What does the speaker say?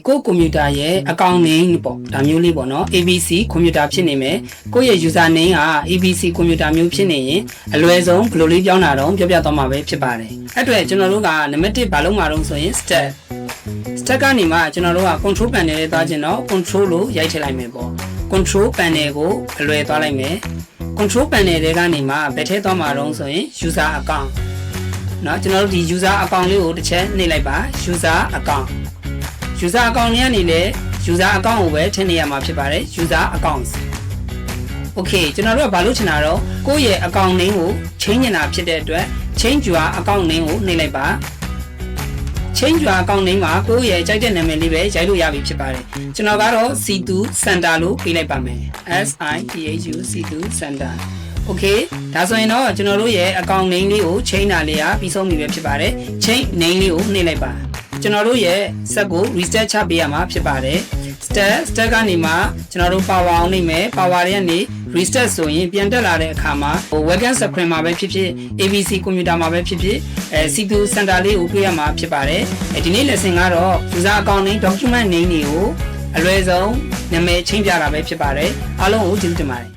ကိုကွန်ပျူတာရဲ့အကောင့် name ပေါ့ဒါမျိုးလေးပေါ့နော် ABC ကွန်ပျူတာဖြစ်နေမယ်ကိုယ့်ရဲ့ user name က ABC ကွန်ပျူတာမျိုးဖြစ်နေရင်အလွယ်ဆုံးဘယ်လိုလေးပြောင်းတာတော့ပြောပြသွားမှာပဲဖြစ်ပါတယ်အဲ့အတွက်ကျွန်တော်တို့ကနံပါတ်1ဘာလို့မှာတော့ဆိုရင် step ကနေမှကျွန်တော်တို့က control panel လေးသွားခြင်းတော့ control လို့ရိုက်ထည့်လိုက်မယ်ပေါ့ control panel ကိုအလွယ်သွားလိုက်မယ် control panel တွေကနေမှဘယ်ထဲသွားမှာတော့ဆိုရင် user account เนาะကျွန်တော်တို့ဒီ user account လေးကိုတစ်ချက်နှိပ်လိုက်ပါ user account လေးကနေလေ user account ကိုပဲထည့်နေရမှာဖြစ်ပါတယ် user accounts okay ကျွန်တော်တို့ကဘာလို့ချင်တာတော့ကိုယ့်ရဲ့ account name ကို change နေတာဖြစ်တဲ့အတွက် change your account name ကိုနှိပ်လိုက်ပါ change your account name မှာကိုယ့်ရဲ့ကြိုက်တဲ့နာမည်လေးပဲရိုက်လို့ရပြီဖြစ်ပါတယ်ကျွန်တော်ကတော့ C2 Center လို့ပေးလိုက်ပါမယ် SITHU C2 Center okay ဒါဆိုရင်တော့ကျွန်တော်တို့ရဲ့ account name လေးကို change တာလေးကပြီးဆုံးပြီပဲဖြစ်ပါတယ် change name လေးကိုနှိပ်လိုက်ပါကျွန်တော်တို့ရဲ့ set ကို reset ချပေးရမှာဖြစ်ပါတယ် step ကနေမှကျွန်တော်တို့ power အောင်နေမယ် power တွေကနေ reset ဆိုရင်ပြန်တက်လာတဲ့အခါမှာ webcam screen မှာပဲဖြစ်ဖြစ် ABC ကွန်ပျူတာမှာပဲဖြစ်ဖြစ်C2 center လေးကိုတွေ့ရမှာဖြစ်ပါတယ်ဒီနေ့ lesson ကတော့ user account name document name တွေကိုအလွယ်ဆုံးနာမည်ချင်းပြတာပဲဖြစ်ပါတယ်အားလုံးကိုကျေးဇူးတင်ပါတယ်